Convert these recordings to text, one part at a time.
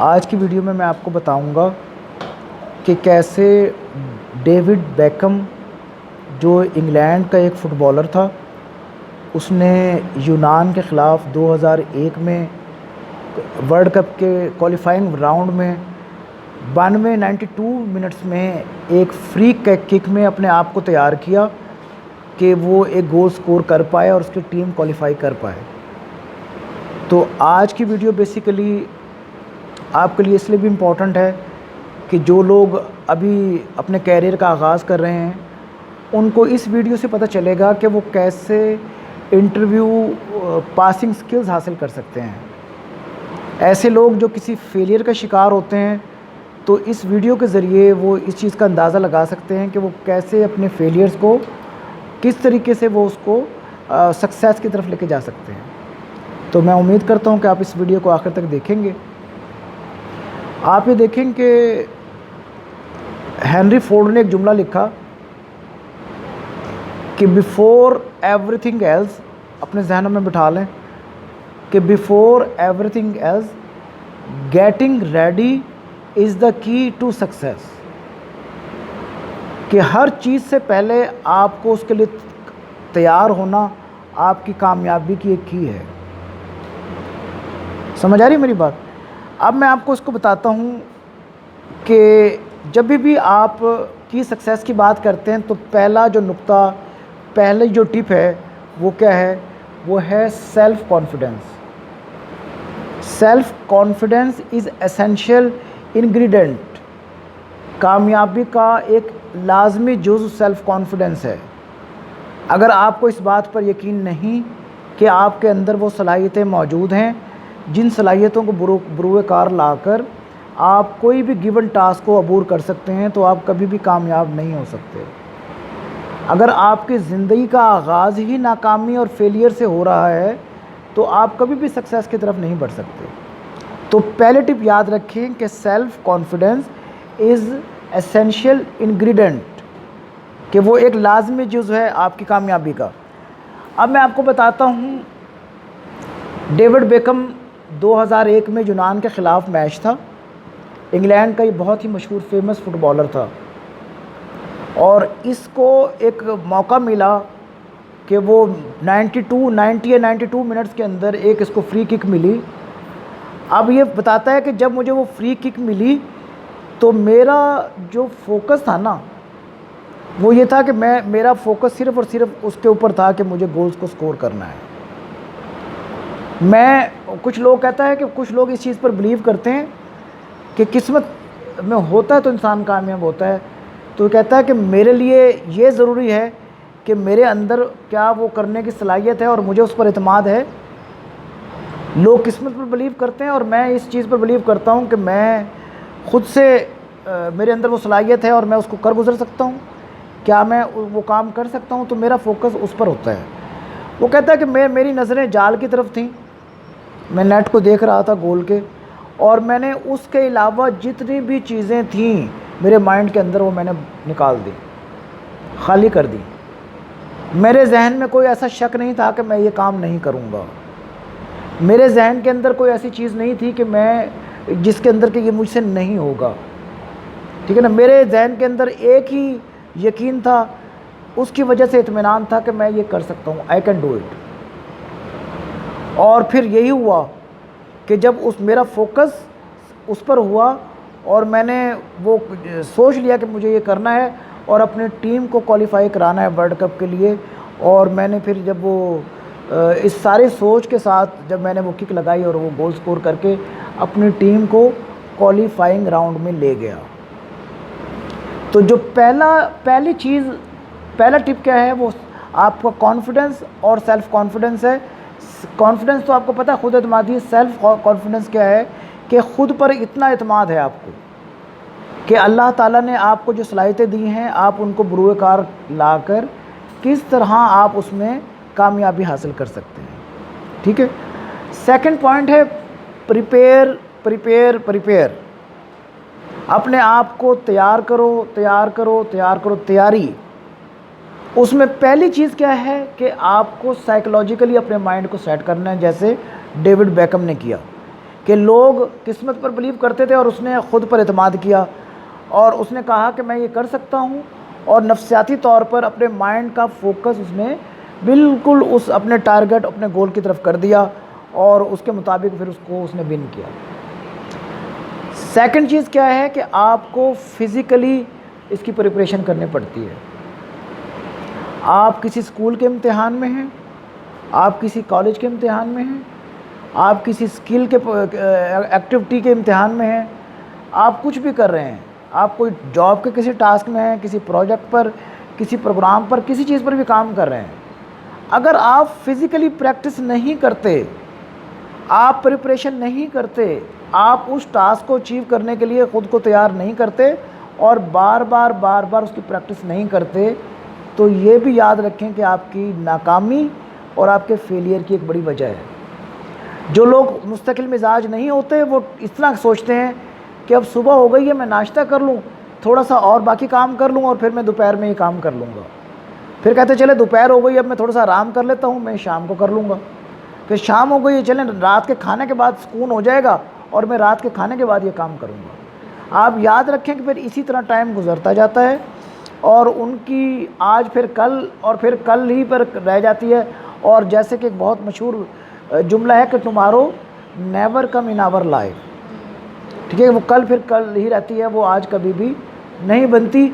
آج کی ویڈیو میں آپ کو بتاؤں گا کہ کیسے ڈیوڈ بیکم جو انگلینڈ کا ایک فٹ بالر تھا، اس نے یونان کے خلاف 2001 میں ورلڈ کپ کے کوالیفائنگ راؤنڈ میں 92 منٹس میں ایک فری کک میں اپنے آپ کو تیار کیا کہ وہ ایک گول سکور کر پائے اور اس کی ٹیم کوالیفائی کر پائے۔ تو آج کی ویڈیو بیسیکلی آپ کے لیے اس لیے بھی امپورٹنٹ ہے کہ جو لوگ ابھی اپنے کیریئر کا آغاز کر رہے ہیں ان کو اس ویڈیو سے پتہ چلے گا کہ وہ کیسے انٹرویو پاسنگ سکلز حاصل کر سکتے ہیں۔ ایسے لوگ جو کسی فیلئر کا شکار ہوتے ہیں تو اس ویڈیو کے ذریعے وہ اس چیز کا اندازہ لگا سکتے ہیں کہ وہ کیسے اپنے فیلئرز کو کس طریقے سے وہ اس کو سکسیس کی طرف لے کے جا سکتے ہیں۔ تو میں امید کرتا ہوں کہ آپ اس ویڈیو کو آخر تک دیکھیں گے۔ آپ یہ دیکھیں کہ ہنری فورڈ نے ایک جملہ لکھا کہ بیفور ایوری تھنگ ایلس، اپنے ذہنوں میں بٹھا لیں کہ before everything else getting ready is the key to success, کہ ہر چیز سے پہلے آپ کو اس کے لیے تیار ہونا آپ کی کامیابی کی ایک کی ہے۔ سمجھ آ رہی میری بات؟ اب میں آپ کو اس کو بتاتا ہوں کہ جب بھی آپ کی سکسیس کی بات کرتے ہیں تو پہلا جو نقطہ، پہلی جو ٹپ ہے وہ کیا ہے؟ وہ ہے سیلف کانفیڈنس۔ سیلف کانفیڈنس از ایسینشیل انگریڈینٹ۔ کامیابی کا ایک لازمی جزو سیلف کانفیڈنس ہے۔ اگر آپ کو اس بات پر یقین نہیں کہ آپ کے اندر وہ صلاحیتیں موجود ہیں جن صلاحیتوں کو بروئے کار لا کر آپ کوئی بھی گیون ٹاسک کو عبور کر سکتے ہیں تو آپ کبھی بھی کامیاب نہیں ہو سکتے۔ اگر آپ کی زندگی کا آغاز ہی ناکامی اور فیلئر سے ہو رہا ہے تو آپ کبھی بھی سکسیس کی طرف نہیں بڑھ سکتے۔ تو پہلے ٹپ یاد رکھیں کہ سیلف کانفیڈنس از ایسینشیل انگریڈینٹ، کہ وہ ایک لازمی جزو ہے آپ کی کامیابی کا۔ اب میں آپ کو بتاتا ہوں، ڈیوڈ بیکم 2001 میں یونان کے خلاف میچ تھا۔ انگلینڈ کا یہ بہت ہی مشہور فیمس فٹ بالر تھا اور اس کو ایک موقع ملا کہ وہ 92 منٹس کے اندر ایک اس کو فری کک ملی۔ اب یہ بتاتا ہے کہ جب مجھے وہ فری کک ملی تو میرا جو فوکس تھا نا وہ یہ تھا کہ میرا فوکس صرف اور صرف اس کے اوپر تھا کہ مجھے گولز کو سکور کرنا ہے۔ کچھ لوگ کہتا ہے کہ کچھ لوگ اس چیز پر بلیو کرتے ہیں کہ قسمت میں ہوتا ہے تو انسان کامیاب ہوتا ہے، تو کہتا ہے کہ میرے لیے یہ ضروری ہے کہ میرے اندر کیا وہ کرنے کی صلاحیت ہے اور مجھے اس پر اعتماد ہے۔ لوگ قسمت پر بلیو کرتے ہیں اور میں اس چیز پر بلیو کرتا ہوں کہ میں خود سے میرے اندر وہ صلاحیت ہے اور میں اس کو کر گزر سکتا ہوں، کیا میں وہ کام کر سکتا ہوں، تو میرا فوکس اس پر ہوتا ہے۔ وہ کہتا ہے کہ میری نظریں جال کی طرف تھیں، میں نیٹ کو دیکھ رہا تھا گول کے، اور میں نے اس کے علاوہ جتنی بھی چیزیں تھیں میرے مائنڈ کے اندر وہ میں نے نکال دی، خالی کر دی۔ میرے ذہن میں کوئی ایسا شک نہیں تھا کہ میں یہ کام نہیں کروں گا۔ میرے ذہن کے اندر کوئی ایسی چیز نہیں تھی کہ جس کے اندر کہ یہ مجھ سے نہیں ہوگا، ٹھیک ہے نا۔ میرے ذہن کے اندر ایک ہی یقین تھا، اس کی وجہ سے اطمینان تھا کہ میں یہ کر سکتا ہوں، آئی کین ڈو اٹ۔ اور پھر یہی ہوا کہ جب میرا فوکس اس پر ہوا اور میں نے وہ سوچ لیا کہ مجھے یہ کرنا ہے اور اپنے ٹیم کو کوالیفائی کرانا ہے ورلڈ کپ کے لیے، اور میں نے پھر جب وہ اس سارے سوچ کے ساتھ جب میں نے وہ کک لگائی اور وہ گول سکور کر کے اپنی ٹیم کو کوالیفائنگ راؤنڈ میں لے گیا۔ تو جو پہلی چیز، پہلا ٹپ کیا ہے؟ وہ آپ کا کانفیڈنس اور سیلف کانفیڈنس ہے۔ کانفیڈنس تو آپ کو پتہ ہے خود اعتمادی۔ سیلف کانفیڈنس کیا ہے؟ کہ خود پر اتنا اعتماد ہے آپ کو کہ اللہ تعالیٰ نے آپ کو جو صلاحیتیں دی ہیں آپ ان کو بروئے کار لا کر کس طرح آپ اس میں کامیابی حاصل کر سکتے ہیں، ٹھیک ہے۔ سیکنڈ پوائنٹ ہے پریپیئر۔ اپنے آپ کو تیار کرو، تیاری۔ اس میں پہلی چیز کیا ہے کہ آپ کو سائیکولوجیکلی اپنے مائنڈ کو سیٹ کرنا ہے، جیسے ڈیوڈ بیکم نے کیا کہ لوگ قسمت پر بلیو کرتے تھے اور اس نے خود پر اعتماد کیا اور اس نے کہا کہ میں یہ کر سکتا ہوں، اور نفسیاتی طور پر اپنے مائنڈ کا فوکس اس نے بالکل اس اپنے ٹارگٹ اپنے گول کی طرف کر دیا اور اس کے مطابق پھر اس نے ون کیا۔ سیکنڈ چیز کیا ہے کہ آپ کو فزیکلی اس کی پریپریشن کرنی پڑتی ہے۔ آپ کسی اسکول کے امتحان میں ہیں، آپ کسی کالج کے امتحان میں ہیں، آپ کسی اسکل کے ایکٹیویٹی کے امتحان میں ہیں، آپ کچھ بھی کر رہے ہیں، آپ کوئی جاب کے کسی ٹاسک میں ہیں، کسی پروجیکٹ پر، کسی پروگرام پر، کسی چیز پر بھی کام کر رہے ہیں، اگر آپ فزیکلی پریکٹس نہیں کرتے، آپ پریپریشن نہیں کرتے، آپ اس ٹاسک کو اچیو کرنے کے لیے خود کو تیار نہیں کرتے اور بار بار اس کی پریکٹس نہیں کرتے، تو یہ بھی یاد رکھیں کہ آپ کی ناکامی اور آپ کے فیلئر کی ایک بڑی وجہ ہے۔ جو لوگ مستقل مزاج نہیں ہوتے وہ اس طرح سوچتے ہیں کہ اب صبح ہو گئی ہے، میں ناشتہ کر لوں، تھوڑا سا اور باقی کام کر لوں اور پھر میں دوپہر میں یہ کام کر لوں گا، پھر کہتے چلے دوپہر ہو گئی اب میں تھوڑا سا آرام کر لیتا ہوں، میں شام کو کر لوں گا، پھر شام ہو گئی چلیں رات کے کھانے کے بعد سکون ہو جائے گا اور میں رات کے کھانے کے بعد یہ کام کروں گا۔ آپ یاد رکھیں کہ پھر اسی طرح ٹائم گزرتا جاتا ہے اور ان کی آج پھر کل اور پھر کل ہی پر رہ جاتی ہے، اور جیسے کہ ایک بہت مشہور جملہ ہے کہ tomorrow never come in our life, ٹھیک ہے، وہ کل پھر کل ہی رہتی ہے، وہ آج کبھی بھی نہیں بنتی۔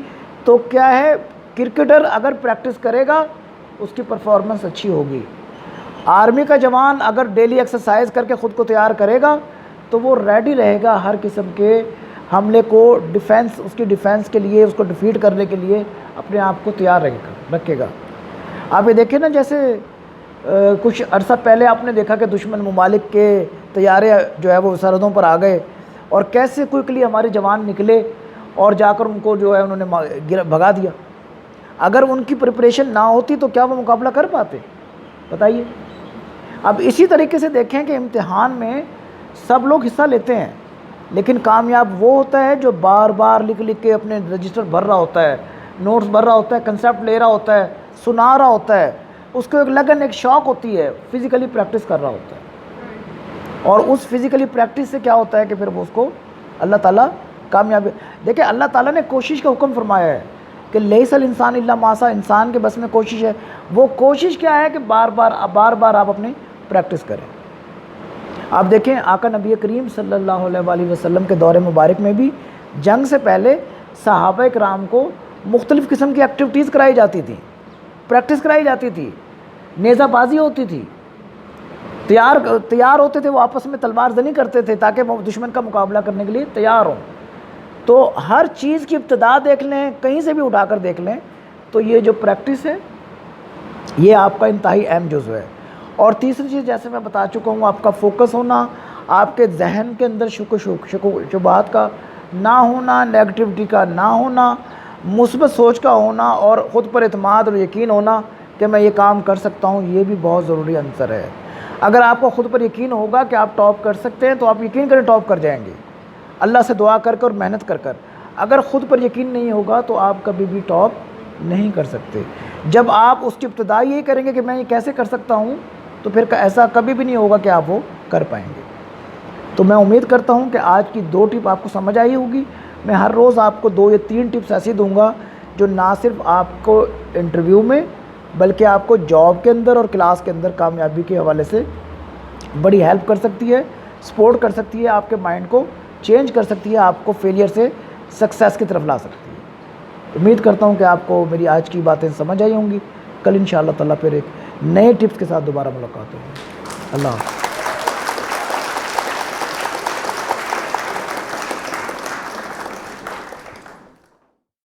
تو کیا ہے، کرکٹر اگر پریکٹس کرے گا اس کی پرفارمنس اچھی ہوگی، آرمی کا جوان اگر ڈیلی ایکسرسائز کر کے خود کو تیار کرے گا تو وہ ریڈی رہے گا ہر قسم کے حملے کو ڈیفینس، اس کی ڈیفینس کے لیے، اس کو ڈیفیٹ کرنے کے لیے اپنے آپ کو تیار رکھے گا۔ آپ یہ دیکھیں نا، جیسے کچھ عرصہ پہلے آپ نے دیکھا کہ دشمن ممالک کے طیارے جو ہے وہ سرحدوں پر آ گئے اور کیسے کوئکلی ہمارے جوان نکلے اور جا کر ان کو جو ہے انہوں نے بھگا دیا۔ اگر ان کی پریپریشن نہ ہوتی تو کیا وہ مقابلہ کر پاتے؟ بتائیے۔ اب اسی طریقے سے دیکھیں کہ امتحان میں سب لوگ حصہ لیتے ہیں، لیکن کامیاب وہ ہوتا ہے جو بار بار لکھ کے اپنے رجسٹر بھر رہا ہوتا ہے، نوٹس بھر رہا ہوتا ہے، کنسیپٹ لے رہا ہوتا ہے، سنا رہا ہوتا ہے، اس کو ایک لگن، ایک شوق ہوتی ہے، فزیکلی پریکٹس کر رہا ہوتا ہے، اور اس فزیکلی پریکٹس سے کیا ہوتا ہے کہ پھر وہ اس کو اللہ تعالیٰ کامیابی۔ دیکھیں اللہ تعالیٰ نے کوشش کا حکم فرمایا ہے کہ لیس الانسان الا ما سعی، انسان کے بس میں کوشش ہے، وہ کوشش کیا ہے کہ بار بار آپ اپنی پریکٹس کریں۔ آپ دیکھیں آقا نبی کریم صلی اللہ علیہ وآلہ وسلم کے دور مبارک میں بھی جنگ سے پہلے صحابہ کرام کو مختلف قسم کی ایکٹیویٹیز کرائی جاتی تھیں، پریکٹس کرائی جاتی تھی، نیزہ بازی ہوتی تھی، تیار ہوتے تھے، وہ آپس میں تلوار زنی کرتے تھے تاکہ وہ دشمن کا مقابلہ کرنے کے لیے تیار ہوں۔ تو ہر چیز کی ابتدا دیکھ لیں، کہیں سے بھی اٹھا کر دیکھ لیں، تو یہ جو پریکٹس ہے یہ آپ کا انتہائی اہم جزو ہے۔ اور تیسری چیز جیسے میں بتا چکا ہوں، آپ کا فوکس ہونا، آپ کے ذہن کے اندر شک و شبہات کا نہ ہونا، نیگیٹیوٹی کا نہ ہونا، مثبت سوچ کا ہونا اور خود پر اعتماد اور یقین ہونا کہ میں یہ کام کر سکتا ہوں، یہ بھی بہت ضروری عنصر ہے۔ اگر آپ کو خود پر یقین ہوگا کہ آپ ٹاپ کر سکتے ہیں تو آپ یقین کریں ٹاپ کر جائیں گے، اللہ سے دعا کر کر اور محنت کر کر۔ اگر خود پر یقین نہیں ہوگا تو آپ کبھی بھی ٹاپ نہیں کر سکتے۔ جب آپ اس کی ابتدا یہی کریں گے کہ میں یہ کیسے کر سکتا ہوں، تو پھر ایسا کبھی بھی نہیں ہوگا کہ آپ وہ کر پائیں گے۔ تو میں امید کرتا ہوں کہ آج کی 2 ٹپ آپ کو سمجھ آئی ہوگی۔ میں ہر روز آپ کو 2 یا 3 ٹپس ایسی دوں گا جو نہ صرف آپ کو انٹرویو میں بلکہ آپ کو جاب کے اندر اور کلاس کے اندر کامیابی کے حوالے سے بڑی ہیلپ کر سکتی ہے، سپورٹ کر سکتی ہے، آپ کے مائنڈ کو چینج کر سکتی ہے، آپ کو فیلئر سے سکسیس کی طرف لا سکتی ہے۔ امید کرتا ہوں کہ آپ کو میری آج کی باتیں سمجھ آئی ہوں گی۔ کل انشاءاللہ تعالیٰ پھر ایک نئے ٹپس کے ساتھ دوبارہ ملاقات ہوگی۔ اللہ حافظ۔